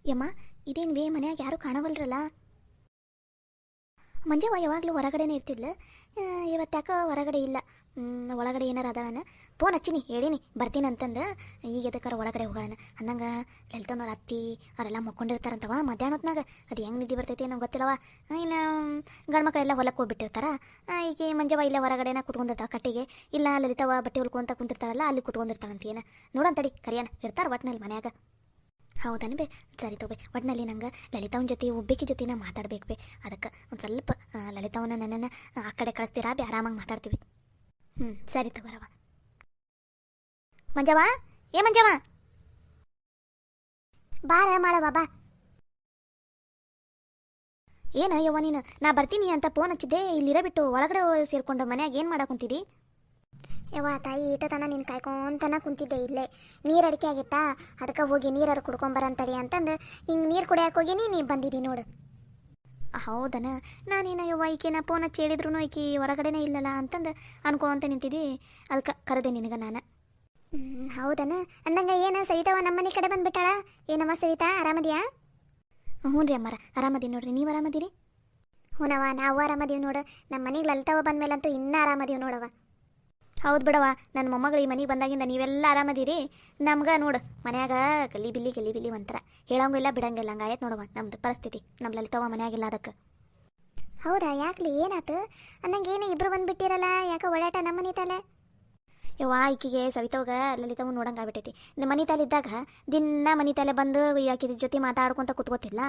ಯಮ್ಮ, ಇದೇನು ವೇ ಮನ್ಯಾಗ ಯಾರು ಕಾಣವಲ್ರಲ್ಲ. ಮಂಜವ್ವ ಯಾವಾಗಲೂ ಹೊರಗಡೆನೇ ಇರ್ತಿದ್ಲು. ಇವತ್ತು ಯಾಕೆ ಹೊರಗಡೆ ಇಲ್ಲ. ಒಳಗಡೆ ಏನಾರ ಅದಾಳನ. ಫೋನ್ ಹಚ್ಚಿನಿ ಹೇಳೀನಿ ಬರ್ತೀನಿ ಅಂತಂದು. ಈಗ ಎದಕ್ಕಾರ ಒಳಗಡೆ ಹೋಗೋಣ ಅಂದಂಗೆ ಲಲಿತವ್ನವ್ರ ಅತ್ತಿ ಅವರೆಲ್ಲ ಮಕ್ಕೊಂಡಿರ್ತಾರಂತವ ಮಧ್ಯಾಹ್ನ ಹೊತ್ನಾಗ. ಅದು ಹೆಂಗೆ ನಿದ್ದೆ ಬರ್ತೈತಿ ಏನೋ ಗೊತ್ತಿಲ್ಲವ. ಇನ್ನು ಗಂಡು ಮಕ್ಕಳೆಲ್ಲ ಹೊಲಕ್ಕೆ ಹೋಗ್ಬಿಟ್ಟಿರ್ತಾರ. ಈಗ ಮಂಜವ್ವ ಇಲ್ಲೇ ಹೊರಗಡೆನ ಕುತ್ಕೊಂಡಿರ್ತಾಳೆ ಕಟ್ಟಿಗೆ. ಇಲ್ಲ ಲಲಿತವ್ವ ಬಟ್ಟೆ ಹೊಲ್ಕೊಂತ ಕುಂತಿರ್ತಾಳಲ್ಲ ಅಲ್ಲಿ ಕುತ್ಕೊಂಡಿರ್ತಾಳಂತೇನ. ನೋಡಂತಡಿ ಕರಿಯನ ಇರ್ತಾರ ಒಟ್ಟಿನಲ್ಲಿ ಮನ್ಯಾಗ. ಹೌದನ್ ಬೇ, ಸರಿ ತಗೋ. ಒಟ್ಟಿನಲ್ಲಿ ನಂಗೆ ಲಲಿತಾವನ ಜೊತೆ ಒಬ್ಬೇಕಿ ಜೊತೆ ನಾ ಮಾತಾಡ್ಬೇಕು ಬೇ. ಅದಕ್ಕೆ ಒಂದು ಸ್ವಲ್ಪ ಲಲಿತಾವನ ನನ್ನನ್ನು ಆ ಕಡೆ ಕಳಿಸ್ತೀರಾ ಬೇ, ಆರಾಮಾಗಿ ಮಾತಾಡ್ತೀವಿ. ಸರಿ ತಗೋರವ. ಮಂಜವ್ವ, ಏ ಮಂಜವ್ವ, ಬಾರ ಮಾಡವ ಬಾ. ಏನ ಯವ್ವ ನೀನು, ನಾ ಬರ್ತೀನಿ ಅಂತ ಫೋನ್ ಹಚ್ಚಿದ್ದೆ, ಇಲ್ಲಿರಬಿಟ್ಟು ಒಳಗಡೆ ಸೇರ್ಕೊಂಡು ಮನ್ಯಾಗ ಏನು ಮಾಡಾಕುಂತಿದ್ದಿ? ಯವ್ವ ತಾಯಿ, ಈಟತನ ನೀನು ಕಾಯ್ಕೊಂತನ ಕುಂತಿದ್ದೆ ಇಲ್ಲೇ. ನೀರು ಅಡಿಕೆ ಆಗಿತ್ತಾ, ಅದಕ್ಕೆ ಹೋಗಿ ನೀರಾರು ಕುಡ್ಕೊಂಬರಂತಡಿ ಅಂತಂದು ಹಿಂಗೆ ನೀರು ಕುಡಿಯಕ್ಕೆ ಹೋಗಿ ನೀ ಬಂದಿದ್ದಿ ನೋಡು. ಹೌದನ, ನಾನೇನ ಯವ್ವ ಈಕೆನ ಫೋನ್ ಹಚ್ಚಿ ಹೇಳಿದ್ರು ಈಕಿ ಹೊರಗಡೆನೇ ಇಲ್ಲಲ್ಲ ಅಂತಂದು ಅನ್ಕೊಂತ ನಿಂತಿದ್ದಿ. ಅದಕ್ಕೆ ಕರೆದೆ ನಿನಗೆ ನಾನು. ಹೌದನ, ಅಂದಂಗೆ ಏನು ಸವಿತಾವ ನಮ್ಮನೆ ಕಡೆ ಬಂದುಬಿಟ್ಟಾಳ. ಏನಮ್ಮ ಸವಿತಾ, ಆರಾಮದಿಯಾ? ಹ್ಞೂ ರೀ ಅಮ್ಮರ, ಆರಾಮದೀನಿ ನೋಡ್ರಿ. ನೀವು ಆರಾಮದಿರಿ? ಹ್ಞೂನವ, ನಾವು ಆರಾಮದೀವಿ ನೋಡು. ನಮ್ಮ ಮನೆಗೆ ಲಲಿತಾವ ಬಂದಮೇಲಂತೂ ಇನ್ನೂ ಆರಾಮದೀವಿ ನೋಡವ. ಹೌದು ಬಿಡವ, ನನ್ನ ಮೊಮ್ಮಗಳು ಈ ಮನೆಗೆ ಬಂದಾಗಿಂದ ನೀವೆಲ್ಲ ಆರಾಮದಿರಿ. ನಮ್ಗೆ ನೋಡು ಮನ್ಯಾಗ ಗಲಿ ಬಿಲ್ಲಿ ಒಂಥರ ಹೇಳಂಗಿಲ್ಲ ಬಿಡಂಗಿಲ್ಲ ಹಂಗಾಯತ್ ನೋಡವ ನಮ್ದು ಪರಿಸ್ಥಿತಿ. ನಮ್ಮ ಲಲಿತವ್ವ ಮನ್ಯಾಗಿಲ್ಲ ಅದಕ್ಕೆ. ಹೌದಾ, ಯಾಕ್ಲಿ ಏನಾತು? ಅಂದಂಗೆ ಏನು ಇಬ್ರು ಬಂದುಬಿಟ್ಟಿರಲ್ಲ, ಯಾಕೆ ಓಡಾಟ ನಮ್ಮ ಮನೆ ತಲೆ? ಯವ್ವ ಈಕಿಗೆ ಸವಿತವ್ಗ ಲಲಿತವ್ ನೋಡಂಗೆ ಆಗ್ಬಿಟ್ಟೈತಿ. ಮನೆ ತಲೆ ಇದ್ದಾಗ ದಿನ ಮನೆ ತಲೆ ಬಂದು ಆಕಿದ ಜೊತೆ ಮಾತಾಡ್ಕೊತ ಕುತ್ಕೋತಿಲ್ಲ.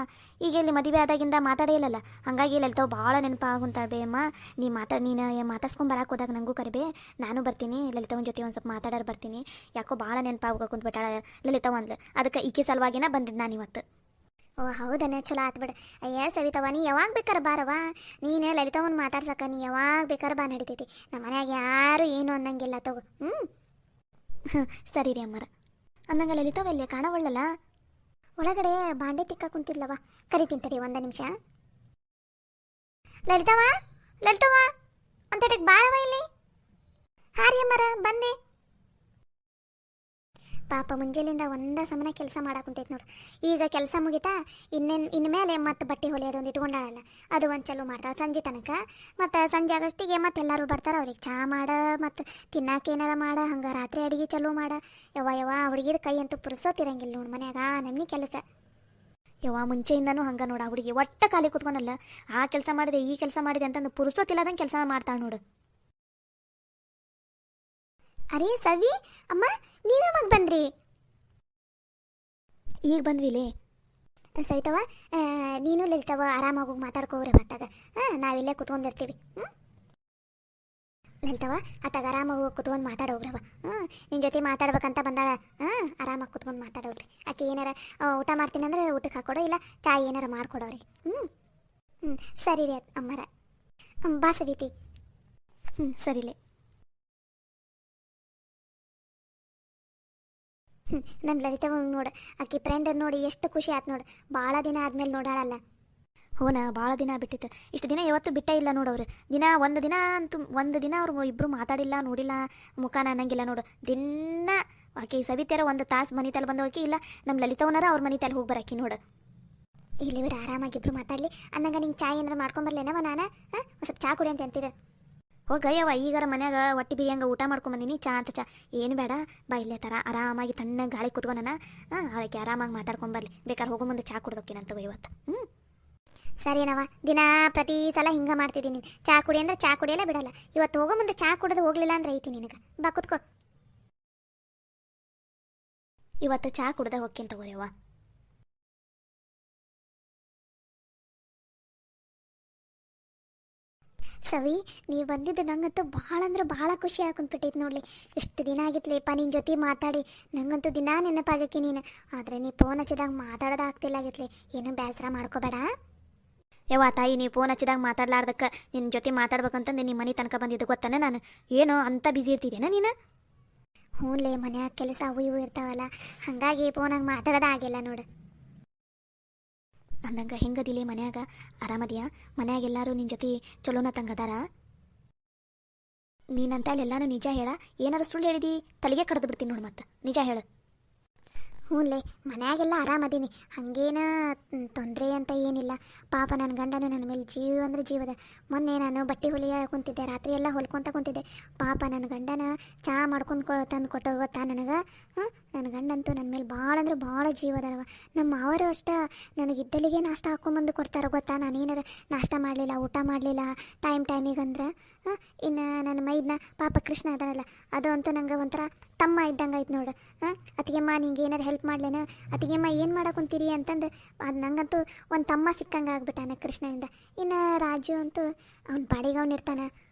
ಈಗ ಇಲ್ಲಿ ಮದುವೆ ಆದಾಗಿಂದ ಮಾತಾಡೇ ಇಲ್ಲಲ್ಲ, ಹಂಗಾಗಿ ಲಲಿತವ್ ಭಾಳ ನೆನಪಾಗುಂತಾಳೆ ಬೇ ಅಮ್ಮ. ನೀನು ಮಾತಾಡ್ಸ್ಕೊಂಬರಕ್ಕೆ ಹೋದಾಗ ನನಗೂ ಕರಿಬೇ, ನಾನು ಬರ್ತೀನಿ ಲಲಿತವನ ಜೊತೆ ಒಂದು ಸ್ವಲ್ಪ ಮಾತಾಡೋರು ಬರ್ತೀನಿ. ಯಾಕೋ ಭಾಳ ನೆನಪಾಗ ಕುಂತ್ಬಿಟ್ಟಾಳ ಲಲಿತವ್ ಅಂದ್ಲು. ಅದಕ್ಕೆ ಈಕೆ ಸಲುವಾಗಿನ ಬಂದಿದ್ದು ನಾನು ಇವತ್ತು. ಓ ಹೌದನೇ, ಚಲೋ ಆತು ಬಿಡು. ಅಯ್ಯ ಸವಿತವ, ನೀ ಯಾವಾಗ ಬೇಕಾರೆ ಬಾರವ. ನೀನು ಲಲಿತವನ್ನ ಮಾತಾಡ್ಸಕ್ಕ ನೀ ಯಾವಾಗ ಬೇಕಾರೆ ಬಾ, ನಡಿತೈತಿ. ನಮ್ಮ ಮನ್ಯಾಗ ಯಾರು ಏನು ಅನ್ನಂಗಿಲ್ಲ ತಗೋ. ಸರಿ ರೀ ಅಮ್ಮರ. ಅಂದಂಗೆ ಲಲಿತವಲ್ಲೇ ಕಾಣವಳ್ಳಲ್ಲ. ಒಳಗಡೆ ಬಾಂಡೆ ತಿಕ್ಕ ಕುಂತಿದ್ಲವ, ಕರಿತೀನಿ ತಡಿ ಒಂದು ನಿಮಿಷ. ಲಲಿತವ, ಲಲಿತವ ಒಂದೆಟಕ್ಕೆ ಬಾರವ ಇಲ್ಲಿ. ಹಾಂ ರೀ ಅಮ್ಮರ, ಬಂದೆ. ಪಾಪ ಮುಂಜಾನೆಯಿಂದ ಒಂದೇ ಸಮನ ಕೆಲಸ ಮಾಡಾಕುಂತೈತೆ ನೋಡು. ಈಗ ಕೆಲಸ ಮುಗಿತಾ ಇನ್ಮೇಲೆ ಮತ್ತೆ ಬಟ್ಟೆ ಹೊಲಿಯೋದೊಂದು ಇಟ್ಕೊಂಡಾಳಲ್ಲ, ಅದು ಒಂದು ಚಲೋ ಮಾಡ್ತಾಳೆ ಸಂಜೆ ತನಕ. ಮತ್ತು ಸಂಜೆ ಆಗಷ್ಟಿಗೆ ಮತ್ತೆ ಎಲ್ಲರೂ ಬರ್ತಾರೆ, ಅವ್ರಿಗೆ ಚಹಾ ಮಾಡ ಮತ್ತು ತಿನ್ನಾಕ ಏನಾರ ಮಾಡ, ಹಂಗೆ ರಾತ್ರಿ ಅಡುಗೆ ಚಲೋ ಮಾಡ. ಯವ್ವ ಹುಡುಗಿದ ಕೈ ಅಂತೂ ಪುರ್ಸೋತಿರಂಗಿಲ್ಲ ನೋಡು ಮನ್ಯಾಗ, ನಮ್ನಿ ಕೆಲಸ. ಯವ್ವ ಮುಂಚೆಯಿಂದನೂ ಹಂಗೆ ನೋಡ, ಹುಡುಗಿ ಒಟ್ಟ ಖಾಲಿ ಕೂತ್ಕೊನಲ್ಲ. ಆ ಕೆಲಸ ಮಾಡಿದೆ ಈ ಕೆಲಸ ಮಾಡಿದೆ ಅಂತಂದು ಪುರ್ಸೋತಿಲ್ಲದಂಗೆ ಕೆಲಸ ಮಾಡ್ತಾಳೆ ನೋಡು. ಅರೇ ಸವಿ ಅಮ್ಮ, ನೀವೇ ಮಗ ಬಂದ್ರಿ? ಈಗ ಬಂದ್ವಿಲೇ. ಸವಿತವ, ನೀನು ಲಲಿತವ ಆರಾಮಾಗಿ ಮಾತಾಡ್ಕೋವ್ರೆ ಮತ್ತಾಗ. ನಾವಿಲ್ಲೇ ಕುತ್ಕೊಂಡಿರ್ತೀವಿ. ಲಲಿತವ ಅತ್ತಾಗ ಆರಾಮಾಗಿ ಕುತ್ಕೊಂಡು ಮಾತಾಡೋಗ್ರವ. ನಿನ್ನ ಜೊತೆ ಮಾತಾಡ್ಬೇಕಂತ ಬಂದಾಳ. ಆರಾಮಾಗಿ ಕುತ್ಕೊಂಡು ಮಾತಾಡೋಗ್ರಿ. ಆಕೆ ಏನಾರ ಊಟ ಮಾಡ್ತೀನಿ ಅಂದ್ರೆ ಊಟಕ್ಕೆ ಹಾಕೊಡೋ, ಇಲ್ಲ ಚಾ ಏನಾರ ಮಾಡ್ಕೊಡೋರಿ. ಸರಿ ರೀ ಅಮ್ಮರ. ಬಾ ಸವಿತಿ. ಸರಿಲೇ. ನಮ್ಮ ಲಲಿತವ ನೋಡು, ಆಕೆ ಫ್ರೆಂಡ್ ನೋಡಿ ಎಷ್ಟು ಖುಷಿ ಆಯ್ತು ನೋಡು. ಭಾಳ ದಿನ ಆದ್ಮೇಲೆ ನೋಡಾಳಲ್ಲ. ಹೋನ ಭಾಳ ದಿನ ಬಿಟ್ಟಿತ್ತು. ಇಷ್ಟು ದಿನ ಯಾವತ್ತೂ ಬಿಟ್ಟೇ ಇಲ್ಲ ನೋಡವ್ರು. ಒಂದು ದಿನ ಅವ್ರು ಇಬ್ಬರು ಮಾತಾಡಿಲ್ಲ ನೋಡಿಲ್ಲ, ಮುಖಾನ ಅನ್ನಂಗಿಲ್ಲ ನೋಡು. ದಿನ ಆಕೆ ಸವಿತ್ಯಾರ ಒಂದು ತಾಸು ಮನೆ ತಲೆ ಬಂದು ಹೋಗಿ, ಇಲ್ಲ ನಮ್ಮ ಲಲಿತವನಾರ ಅವ್ರ ಮನೆ ತಲೆ ಹೋಗಿ ಬರಾಕಿ ನೋಡು. ಇಲ್ಲಿ ಬಿಡು, ಆರಾಮಾಗಿಬ್ರು ಮಾತಾಡಲಿ. ಅಂದಂಗೆ ನಿಂಗೆ ಚಾ ಏನಾರ ಮಾಡ್ಕೊಂಬರ್ಲೇನವ ನಾನು? ಒಂದು ಸ್ವಲ್ಪ ಚಾ ಕುಡಿ ಅಂತ ಅಂತೀರ. ಹೋಗಯ್ಯವ, ಈಗಾರ ಮನ್ಯಾಗ ಹೊಟ್ಟಿ ಬಿರಿಯಂಗೆ ಊಟ ಮಾಡ್ಕೊಂಬಂದಿನಿ. ಚಾ ಅಂತ ಚಾ ಏನು ಬೇಡ, ಬಾ ಇಲ್ಲೇ ಥರ ಆರಾಮಾಗಿ ತಣ್ಣಗೆ ಗಾಳಿ ಕುತ್ಕೊನ. ಅದಕ್ಕೆ ಆರಾಮಾಗಿ ಮಾತಾಡ್ಕೊಂಬರ್ಲಿ. ಬೇಕಾದ್ರೆ ಹೋಗೋ ಮುಂದೆ ಚಾ ಕುಡ್ದೋಕ್ಕೇನಂತ ಇವತ್ತು. ಸರಿನವ, ದಿನ ಪ್ರತಿ ಸಲ ಹಿಂಗೆ ಮಾಡ್ತಿದ್ದೀನಿ. ಚಾ ಕುಡಿ ಅಂದ್ರೆ ಚಾ ಕುಡಿಯಲ್ಲ ಬಿಡಲ್ಲ. ಇವತ್ತು ಹೋಗೋ ಮುಂದೆ ಚಾ ಕುಡಿದು ಹೋಗ್ಲಿಲ್ಲ ಅಂದ್ರೆ ಐತಿ ನಿನಗೆ. ಬಾ ಕುತ್ಕೋ. ಇವತ್ತು ಚಾ ಕುಡ್ದೆ ಹೋಗ್ತೀನಿ ತಗೋರಿಯವ್ವ. ಸವಿ, ನೀವು ಬಂದಿದ್ದು ನಂಗಂತೂ ಭಾಳ ಅಂದ್ರೆ ಭಾಳ ಖುಷಿ ಆಗುಂತ್ಬಿಟ್ಟೈತೆ ನೋಡ್ಲಿ. ಎಷ್ಟು ದಿನ ಆಗಿತ್ಲಿಪ್ಪ ನಿನ್ನ ಜೊತೆ ಮಾತಾಡಿ. ನಂಗಂತೂ ದಿನ ನೆನಪಾಗಕ್ಕೆ ನೀನು. ಆದರೆ ನೀ ಫೋನ್ ಹಚ್ಚಿದಾಗ ಮಾತಾಡೋದು ಆಗ್ತಿಲ್ಲ ಆಗಿತ್ಲಿ. ಏನೂ ಬೇಸರ ಮಾಡ್ಕೋಬೇಡ. ಯವ್ವ ತಾಯಿ, ನೀವು ಫೋನ್ ಹಚ್ಚಿದಾಗ ಮಾತಾಡ್ಲಾರ್ದಕ್ಕೆ ನಿನ್ನ ಜೊತೆ ಮಾತಾಡ್ಬೇಕಂತಂದು ನಿಮ್ಮ ಮನೆ ತನಕ ಬಂದಿದ್ದು ಗೊತ್ತಾನೆ ನಾನು. ಏನೋ ಅಂತ ಬ್ಯುಸಿ ಇರ್ತಿದ್ದೇನ ನೀನು? ಹ್ಞೂಲೇ, ಮನ್ಯಾಗ ಕೆಲಸ ಅವು ಇವು ಇರ್ತಾವಲ್ಲ, ಹಾಗಾಗಿ ಫೋನಾಗ ಮಾತಾಡೋದು ಆಗಿಲ್ಲ ನೋಡು. ಅಂದಂಗೆ ಹೆಂಗದಿಲ್ಲ ಮನ್ಯಾಗ? ಆರಾಮದಿಯಾ? ಮನ್ಯಾಗ ಎಲ್ಲರೂ ನಿನ್ನ ಜೊತೆ ಚಲೋನ ತಂಗದಾರ? ನೀನಂತ ಎಲ್ಲಾನು ನಿಜ ಹೇಳ. ಏನಾರು ಸುಳ್ಳು ಹೇಳಿದಿ ತಲೆಗೆ ಕಡ್ದು ಬಿಡ್ತೀನಿ ನೋಡು. ಮತ್ತೆ ನಿಜ ಹೇಳು. ಹ್ಞೂನ್ಲೆ ಮನ್ಯಾಗೆಲ್ಲ ಆರಾಮದೀನಿ, ಹಾಗೇನ ತೊಂದರೆ ಅಂತ ಏನಿಲ್ಲ. ಪಾಪ ನನ್ನ ಗಂಡನು ನನ್ನ ಮೇಲೆ ಜೀವ ಅಂದ್ರೆ ಜೀವದ. ಮೊನ್ನೆ ನಾನು ಬಟ್ಟೆ ಹೊಲಿಯ ಕುಂತಿದ್ದೆ, ರಾತ್ರಿ ಎಲ್ಲ ಹೊಲ್ಕೊತ ಕುಂತಿದ್ದೆ. ಪಾಪ ನನ್ನ ಗಂಡನ ಚಹಾ ಮಾಡ್ಕೊಂಡು ತಂದು ಕೊಟ್ಟರು ಗೊತ್ತಾ ನನಗೆ. ನನ್ನ ಗಂಡಂತೂ ನನ್ನ ಮೇಲೆ ಭಾಳ ಅಂದ್ರೆ ಭಾಳ ಜೀವದವ. ನಮ್ಮ ಮಾವರು ಅಷ್ಟೇ ನನಗಿದ್ದಲ್ಲಿಗೆ ನಾಷ್ಟ ಹಾಕ್ಕೊಂಬಂದು ಕೊಡ್ತಾರೆ ಗೊತ್ತಾ. ನಾನೇನಾರ ನಾಷ್ಟ ಮಾಡಲಿಲ್ಲ, ಊಟ ಮಾಡಲಿಲ್ಲ ಟೈಮಿಗೆ ಅಂದ್ರೆ ಇನ್ನು ನನ್ನ ಮೈದನ್ನ ಪಾಪ ಕೃಷ್ಣ ಅದನಲ್ಲ, ಅದು ಅಂತೂ ನಂಗೆ ಒಂಥರ ತಮ್ಮ ಇದ್ದಂಗೆ ಆಯ್ತು ನೋಡು. ಅತ್ತಿಗೆಮ್ಮ ನಿಂಗೆ ಏನಾರು ಹೆಲ್ಪ್ ಮಾಡ್ಲೇನ, ಅತ್ತಿಗೆಮ್ಮ ಏನು ಮಾಡಕ್ಕಂತೀರಿ ಅಂತಂದು ಅದು ನಂಗಂತೂ ಒಂದು ತಮ್ಮ ಸಿಕ್ಕಂಗೆ ಆಗ್ಬಿಟ್ಟಾನೆ ಕೃಷ್ಣದಿಂದ. ಇನ್ನು ರಾಜು ಅಂತೂ ಅವ್ನ ಪಾಡಿಗೆ ಅವ್ನು ಇರ್ತಾನೆ,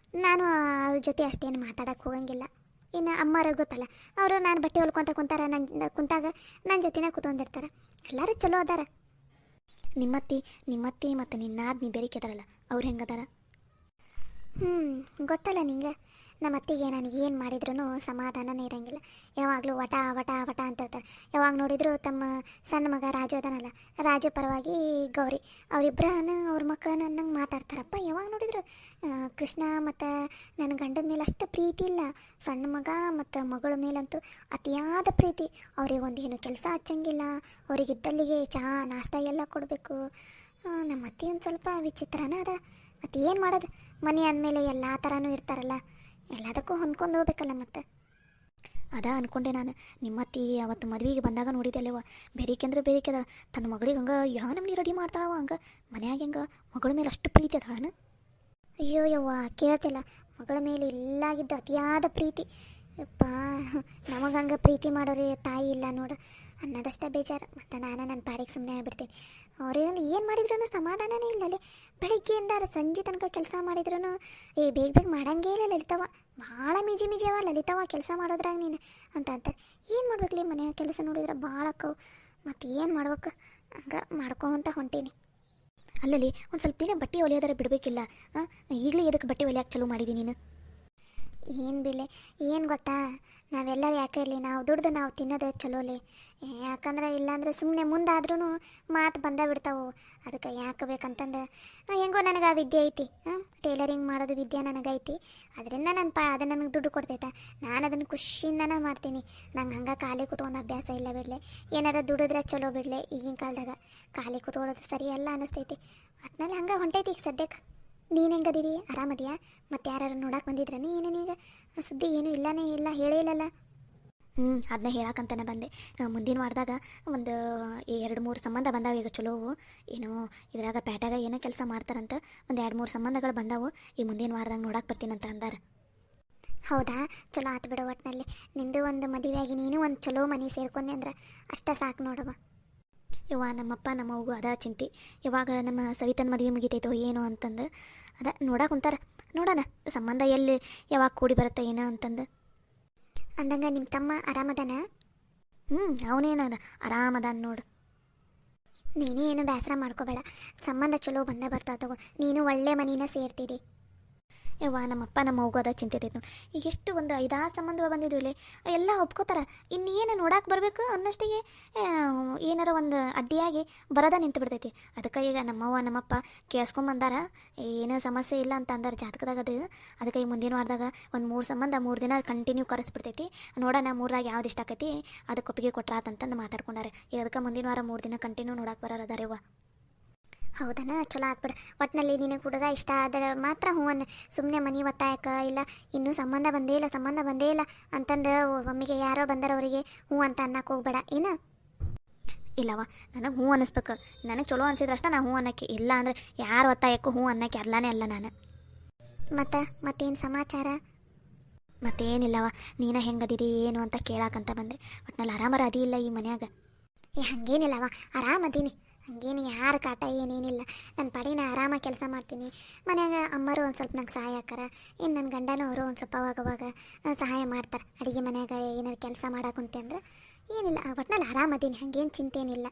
ನಾನು ಅವ್ರ ಜೊತೆ ಅಷ್ಟೇನು ಮಾತಾಡೋಕ್ಕೆ ಹೋಗಂಗಿಲ್ಲ. ಇನ್ನು ಅಮ್ಮವ್ರಿಗೆ ಗೊತ್ತಲ್ಲ, ಅವರು ನಾನು ಬಟ್ಟೆ ಹೊಲ್ಕೊತ ಕುಂತಾರ, ಕುಂತಾಗ ನನ್ನ ಜೊತೆನೇ ಕೂತ್ಕೊಂಡಿರ್ತಾರೆ. ಎಲ್ಲರೂ ಚಲೋ ಅದಾರ. ನಿಮ್ಮತ್ತಿ ಮತ್ತು ನಿನ್ನಾದ ನೀ ಬೇರೆಕಿದಾರಲ್ಲ, ಅವ್ರು ಹೆಂಗದಾರ? ಗೊತ್ತಲ್ಲ ನಿಂಗೆ, ನಮ್ಮ ಅತ್ತಿಗೆ ನನಗೆ ಏನು ಮಾಡಿದ್ರೂ ಸಮಾಧಾನನೇ ಇರೋಂಗಿಲ್ಲ. ಯಾವಾಗಲೂ ವಟ ವಟ ವಟ ಅಂತ ಇರ್ತಾರೆ. ಯಾವಾಗ ನೋಡಿದ್ರು ತಮ್ಮ ಸಣ್ಣ ಮಗ ರಾಜು ಅದನಲ್ಲ, ರಾಜು ಪರವಾಗಿ ಗೌರಿ ಅವರಿಬ್ಬರನ್ನ ಅವ್ರ ಮಕ್ಕಳನ್ನ ನಂಗೆ ಮಾತಾಡ್ತಾರಪ್ಪ. ಯಾವಾಗ ನೋಡಿದ್ರು ಕೃಷ್ಣ ಮತ್ತು ನನ್ನ ಗಂಡನ ಮೇಲೆ ಅಷ್ಟು ಪ್ರೀತಿ ಇಲ್ಲ, ಸಣ್ಣ ಮಗ ಮತ್ತು ಮಗಳ ಮೇಲಂತೂ ಅತಿಯಾದ ಪ್ರೀತಿ. ಅವ್ರಿಗೆ ಒಂದೇನು ಕೆಲಸ ಹಚ್ಚಂಗಿಲ್ಲ, ಅವ್ರಿಗಿದ್ದಲ್ಲಿಗೆ ಚಹಾ ನಾಷ್ಟ ಎಲ್ಲ ಕೊಡಬೇಕು. ನಮ್ಮ ಅತ್ತಿ ಒಂದು ಸ್ವಲ್ಪ ವಿಚಿತ್ರನ ಅದ. ಮತ್ತು ಏನು ಮಾಡೋದು, ಮನೆ ಅಂದಮೇಲೆ ಎಲ್ಲ ಥರನೂ ಇರ್ತಾರಲ್ಲ, ಎಲ್ಲದಕ್ಕೂ ಹೊಂದ್ಕೊಂಡು ಹೋಗ್ಬೇಕಲ್ಲ. ಮತ್ತು ಅದ ಅಂದ್ಕೊಂಡೆ ನಾನು. ನಿಮ್ಮತ್ತಿ ಅವತ್ತು ಮದುವೆಗೆ ಬಂದಾಗ ನೋಡಿದೆ ಅಲ್ಲವ, ಬೇರೆಕೆಂದ್ರೆ ಬೇರೆಕೆದ ತನ್ನ ಮಗಳಿಗೆ ಹಂಗೆ ನಮ್ನಿ ರೆಡಿ ಮಾಡ್ತಾಳವ. ಹಂಗೆ ಮನ್ಯಾಗ ಹೆಂಗೆ ಮಗಳ ಮೇಲೆ ಅಷ್ಟು ಪ್ರೀತಿ ಅದಾಳನ? ಅಯ್ಯೋ ಯವ್ವ ಕೇಳ್ತಿಲ್ಲ, ಮಗಳ ಮೇಲೆ ಇಲ್ಲಾಗಿದ್ದ ಅತಿಯಾದ ಪ್ರೀತಿ. ಯಪ್ಪ, ನಮಗೆ ಹಂಗೆ ಪ್ರೀತಿ ಮಾಡೋರಿ ತಾಯಿ ಇಲ್ಲ ನೋಡು ಅನ್ನೋದಷ್ಟೇ ಬೇಜಾರು. ಮತ್ತು ನಾನು ನನ್ನ ಪಾಡಿಗೆ ಸುಮ್ಮನೆ ಆಗ್ಬಿಡ್ತೀನಿ. ಅವ್ರೇನು ಏನು ಮಾಡಿದ್ರೂ ಸಮಾಧಾನನೇ ಇಲ್ಲ ಅಲ್ಲಿ. ಬೆಳಗ್ಗೆಯಿಂದ ಸಂಜೆ ತನಕ ಕೆಲಸ ಮಾಡಿದ್ರೂ ಬೇಗ ಮಾಡಂಗೇ ಇಲ್ಲ ಲಲಿತವ. ಭಾಳ ಮಿಜಿ ಅವ ಲಲಿತವ ಕೆಲಸ ಮಾಡೋದ್ರಾಗ ನೀನು ಅಂತ ಅಂತಾರೆ. ಏನು ಮಾಡ್ಬೇಕಲ್ಲಿ, ಮನೆಯ ಕೆಲಸ ನೋಡಿದ್ರೆ ಭಾಳ ಅಕ್ಕವು. ಮತ್ತು ಏನು ಮಾಡ್ಬೇಕು, ಹಂಗೆ ಮಾಡ್ಕೊಂತ ಹೊಂಟೀನಿ. ಅಲ್ಲಲ್ಲಿ ಒಂದು ಸ್ವಲ್ಪ ದಿನ ಬಟ್ಟೆ ಹೊಲಿಯೋದಾರ ಬಿಡಬೇಕಿಲ್ಲ. ಈಗಲೇ ಎದಕ್ಕೆ ಬಟ್ಟೆ ಹೊಲಿಯೋಕೆ ಚಲೋ ಮಾಡಿದ್ದೀನಿ ನೀನು? ಏನು ಬಿಳೆ, ಏನು ಗೊತ್ತಾ, ನಾವೆಲ್ಲರೂ ಯಾಕೆ ಇರಲಿ, ನಾವು ದುಡ್ದು ನಾವು ತಿನ್ನೋದು ಚಲೋಲಿ. ಯಾಕಂದ್ರೆ ಇಲ್ಲಾಂದ್ರೆ ಸುಮ್ಮನೆ ಮುಂದಾದ್ರೂ ಮಾತು ಬಂದೇ ಬಿಡ್ತಾವೆ. ಅದಕ್ಕೆ ಯಾಕೆ ಬೇಕಂತಂದು ಹೆಂಗೋ ನನಗೆ ಆ ವಿದ್ಯೆ ಐತಿ, ಟೇಲರಿಂಗ್ ಮಾಡೋದು ವಿದ್ಯೆ ನನಗೈತಿ. ಅದರಿಂದ ಅದು ನನಗೆ ದುಡ್ಡು ಕೊಡ್ತೈತೆ. ನಾನು ಅದನ್ನು ಖುಷಿಯಿಂದನೇ ಮಾಡ್ತೀನಿ. ನಂಗೆ ಹಂಗೆ ಖಾಲಿ ಕೂತ್ಕೊಂಡು ಅಭ್ಯಾಸ ಇಲ್ಲ ಬಿಡಲೆ. ಏನಾರ ದುಡಿದ್ರೆ ಚಲೋ ಬಿಡಲೆ. ಈಗಿನ ಕಾಲದಾಗ ಖಾಲಿ ಕೂತ್ಕೊಳ್ಳೋದು ಸರಿ ಅಲ್ಲ ಅನ್ನಿಸ್ತೈತಿ. ಒಟ್ಟಿನಲ್ಲಿ ಹಂಗೆ ಹೊಂಟೈತಿ ಈಗ ಸದ್ಯಕ್ಕೆ. ನೀನು ಹೆಂಗದೀರಿ, ಆರಾಮದಿಯಾ? ಮತ್ತು ಯಾರು ನೋಡಕ್ಕೆ ಬಂದಿದ್ರನಿ? ಏನೇನೀಗ ಸುದ್ದಿ ಏನೂ ಇಲ್ಲನೇ ಇಲ್ಲ, ಹೇಳೇ ಇಲ್ಲಲ್ಲ. ಅದನ್ನ ಹೇಳಕ್ಕಂತನೇ ಬಂದೆ. ಮುಂದಿನ ವಾರದಾಗ ಒಂದು 2-3 ಸಂಬಂಧ ಬಂದಾವೆ ಈಗ ಚಲೋವು. ಏನೋ ಇದ್ರಾಗ ಪ್ಯಾಟಾಗ ಏನೋ ಕೆಲಸ ಮಾಡ್ತಾರಂತ ಒಂದು 2-3 ಸಂಬಂಧಗಳು ಬಂದಾವು. ಈ ಮುಂದಿನ ವಾರದಾಗ ನೋಡಕ್ಕೆ ಬರ್ತೀನಂತ ಅಂದಾರ. ಹೌದಾ, ಚಲೋ ಆತು ಬಿಡು. ಒಟ್ಟಿನಲ್ಲಿ ನಿಂದು ಒಂದು ಮದುವೆಯಾಗಿ ನೀನು ಒಂದು ಚಲೋ ಮನೆ ಸೇರ್ಕೊಂಡೆ ಅಂದ್ರೆ ಅಷ್ಟೇ ಸಾಕು ನೋಡವ. ಯವ್ವ, ನಮ್ಮಪ್ಪ ನಮ್ಮವ್ಗೂ ಅದ ಚಿಂತೆ, ಯಾವಾಗ ನಮ್ಮ ಸವಿತನ ಮದುವೆ ಮುಗಿತೈತೋ ಏನೋ ಅಂತಂದು ಅದ ನೋಡಕ್ಕೆ ಕುಂತಾರ. ನೋಡೋಣ ಸಂಬಂಧ ಎಲ್ಲಿ ಯಾವಾಗ ಕೂಡಿ ಬರುತ್ತೆ ಏನೋ ಅಂತಂದು. ಅಂದಂಗೆ ನಿಮ್ಮ ತಮ್ಮ ಆರಾಮದಾನ? ಅವನೇನದ ಆರಾಮದಾನ ನೋಡು. ನೀನು ಏನು ಬೇಸರ ಮಾಡ್ಕೋಬೇಡ, ಸಂಬಂಧ ಚಲೋ ಬಂದೇ ಬರ್ತಾ ತಗೋ. ನೀನು ಒಳ್ಳೆ ಮನೇನ ಸೇರ್ತಿದ್ದಿ. ಯವ್ವ, ನಮ್ಮಪ್ಪ ನಮ್ಮ ಹೋಗೋದ ಚಿಂತೆ ಐತೆ ನೋಡಿ. ಈಗ ಎಷ್ಟು ಒಂದು 5-6 ಸಂಬಂಧ ಬಂದಿದ್ವು ಇಲ್ಲಿ, ಎಲ್ಲ ಒಪ್ಕೋತಾರ. ಇನ್ನೇನು ನೋಡಕ್ಕೆ ಬರಬೇಕು ಅನ್ನೋಷ್ಟಿಗೆ ಏನಾರ ಒಂದು ಅಡ್ಡಿಯಾಗಿ ಬರೋದ ನಿಂತು ಬಿಡ್ತೈತಿ. ಅದಕ್ಕೆ ಈಗ ನಮ್ಮವ್ವ ನಮ್ಮಪ್ಪ ಕೇಳಿಸ್ಕೊಂಬಂದಾರ, ಏನೂ ಸಮಸ್ಯೆ ಇಲ್ಲ ಅಂತ ಅಂದಾರ ಜಾತಕದಾಗ. ಅದಕ್ಕೆ ಈ ಮುಂದಿನ ವಾರದಾಗ ಒಂದು 3 ಸಂಬಂಧ 3 ದಿನ ಕಂಟಿನ್ಯೂ ಕರೆಸ್ಬಿಡ್ತೈತಿ. ನೋಡೋಣ 3ರಾಗ ಯಾವ್ದು ಇಷ್ಟ ಆಕೈತಿ ಅದಕ್ಕೆ ಒಪ್ಪಿಗೆ ಕೊಟ್ರಾತಂತಂದು ಮಾತಾಡ್ಕೊಂಡಾರೆ. ಈಗ ಅದಕ್ಕೆ ಮುಂದಿನ ವಾರ 3 ದಿನ ಕಂಟಿನ್ಯೂ ನೋಡಕ್ಕೆ ಬರೋದಾರೆವ್ವ. ಹೌದನಾ, ಚಲೋ ಆಗ್ಬಿಡ. ಒಟ್ಟಿನಲ್ಲಿ ನಿನಗೆ ಹುಡುಗ ಇಷ್ಟ ಆದರೆ ಮಾತ್ರ ಹೂವನ್ನು, ಸುಮ್ಮನೆ ಮನೆ ಒತ್ತಾಯಕ್ಕೆ ಇಲ್ಲ ಇನ್ನೂ ಸಂಬಂಧ ಬಂದೇ ಇಲ್ಲ ಅಂತಂದು ಒಮ್ಮೆಗೆ ಯಾರೋ ಬಂದರವರಿಗೆ ಹ್ಞೂ ಅಂತ ಅನ್ನಕ್ಕೆ ಹೋಗ್ಬೇಡ ಏನು. ಇಲ್ಲವ, ನನಗೆ ಹ್ಞೂ ಅನ್ನಿಸ್ಬೇಕು. ನನಗೆ ಚಲೋ ಅನಿಸಿದ್ರಷ್ಟ ನಾ ಹ್ಞೂ ಅನ್ನಕ್ಕೆ, ಇಲ್ಲ ಅಂದರೆ ಯಾರು ಒತ್ತಾಯಕ್ಕೂ ಹ್ಞೂ ಅನ್ನಕ್ಕೆ ಅಲ್ಲನೇ ಅಲ್ಲ ನಾನು. ಮತ್ತೇನು ಸಮಾಚಾರ? ಮತ್ತೇನಿಲ್ಲವ, ನೀನು ಹೆಂಗದಿರಿ ಏನು ಅಂತ ಕೇಳಾಕಂತ ಬಂದೆ. ಒಟ್ಟಿನಲ್ಲಿ ಆರಾಮರ ಅದಿ ಇಲ್ಲ ಈ ಮನ್ಯಾಗ? ಹಾಗೇನಿಲ್ಲವ, ಆರಾಮದೀನಿ. ಹಂಗೇನು ಯಾರು ಕಾಟ ಏನೇನಿಲ್ಲ. ನನ್ನ ಪಾಡಿನ ಆರಾಮಾಗಿ ಕೆಲಸ ಮಾಡ್ತೀನಿ. ಮನ್ಯಾಗ ಅಮ್ಮರು ಒಂದು ಸ್ವಲ್ಪ ನಂಗೆ ಸಹಾಯ ಹಾಕಾರ. ಇನ್ನು ನನ್ನ ಗಂಡನೂ ಅವರು ಒಂದು ಸ್ವಲ್ಪ ಅವಾಗವಾಗ ಸಹಾಯ ಮಾಡ್ತಾರೆ. ಅಡುಗೆ ಮನ್ಯಾಗ ಏನಾರು ಕೆಲಸ ಮಾಡಾಕುಂತೆ ಅಂದ್ರೆ ಏನಿಲ್ಲ. ಒಟ್ಟಿನಲ್ಲಿ ಆರಾಮದೀನಿ, ಹಾಗೇನು ಚಿಂತೇನಿಲ್ಲ.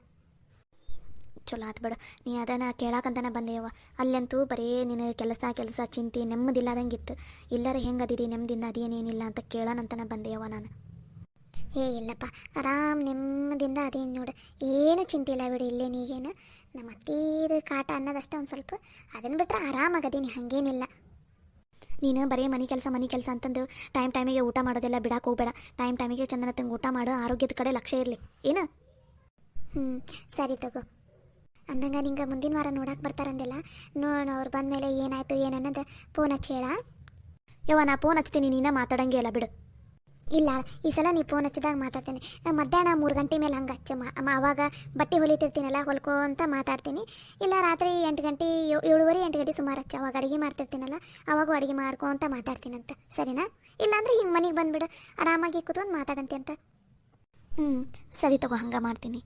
ಚಲೋ ಆತು ಬಿಡು, ನೀ ಅದನ್ನು ಕೇಳಾಕಂತನೇ ಬಂದೇವ. ಅಲ್ಲಂತೂ ಬರೀ ನಿನಗೆ ಕೆಲಸ ಚಿಂತೆ ನೆಮ್ಮದಿಲ್ಲದಂಗಿತ್ತು. ಎಲ್ಲರ ಹೆಂಗದಿರಿ ನೆಮ್ಮದಿಯಿಂದ ಅದೇನೇನಿಲ್ಲ ಅಂತ ಕೇಳೋಣಂತನೇ ಬಂದೇವ ನಾನು. ಇಲ್ಲಪ್ಪ, ಆರಾಮ್ ನೆಮ್ಮದಿಯಿಂದ ಅದೇನು ನೋಡು, ಏನು ಚಿಂತೆ ಇಲ್ಲ ಬಿಡು. ಇಲ್ಲೇ ನೀಗೇನು ನಮ್ಮ ಅತ್ತೀದು ಕಾಟ ಅನ್ನೋದಷ್ಟೇ ಒಂದು ಸ್ವಲ್ಪ, ಅದನ್ನು ಬಿಟ್ಟರೆ ಆರಾಮಾಗದೀನಿ, ಹಾಗೇನಿಲ್ಲ. ನೀನು ಬರೀ ಮನೆ ಕೆಲಸ ಅಂತಂದು ಟೈಮಿಗೆ ಊಟ ಮಾಡೋದೆಲ್ಲ ಬಿಡಕ್ಕೆ ಹೋಗ್ಬೇಡ. ಟೈಮಿಗೆ ಚಂದನತ್ತಂಗೆ ಊಟ ಮಾಡು, ಆರೋಗ್ಯದ ಕಡೆ ಲಕ್ಷ್ಯ ಇರಲಿ ಏನು. ಹ್ಞೂ ಸರಿ ತಗೋ. ಅಂದಂಗೆ ನಿಂಗೆ ಮುಂದಿನ ವಾರ ನೋಡಕ್ಕೆ ಬರ್ತಾರಂದಿಲ್ಲ, ನೋಡು ಅವ್ರು ಬಂದಮೇಲೆ ಏನಾಯ್ತು ಏನನ್ನೋದು ಫೋನ್ ಹಚ್ಚಿ ಹೇಳ. ಯವ್ವ ನಾ ಫೋನ್ ಹಚ್ತೀನಿ, ನೀನ ಮಾತಾಡಂಗೆ ಇಲ್ಲ ಬಿಡು. ಇಲ್ಲ ಈ ಸಲ ನೀ ಫೋನ್ ಹಚ್ಚಿದಾಗ ಮಾತಾಡ್ತೀನಿ. ಮಧ್ಯಾಹ್ನ 3 ಗಂಟೆ ಮೇಲೆ ಹಂಗೆ ಹಚ್ಚ ಅವಾಗ ಬಟ್ಟೆ ಹೊಲಿತಿರ್ತೀನಲ್ಲ ಹೊಲ್ಕೊಂತ ಮಾತಾಡ್ತೀನಿ. ಇಲ್ಲ ರಾತ್ರಿ 8 ಗಂಟೆ 7:30 8 ಗಂಟೆ ಸುಮಾರು ಹಚ್ಚ, ಅವಾಗ ಅಡುಗೆ ಮಾಡ್ತಿರ್ತೀನಲ್ಲ ಅವಾಗೂ ಅಡುಗೆ ಮಾಡ್ಕೊತ ಮಾತಾಡ್ತೀನಂತ, ಸರಿನಾ? ಇಲ್ಲಾಂದ್ರೆ ಹಿಂಗೆ ಮನೆಗೆ ಬಂದುಬಿಡು, ಆರಾಮಾಗಿ ಕೂತ್ಕೊಂಡು ಮಾತಾಡಂತೆ ಅಂತ. ಹ್ಞೂ ಸರಿ ತಗೋ, ಹಂಗೆ ಮಾಡ್ತೀನಿ.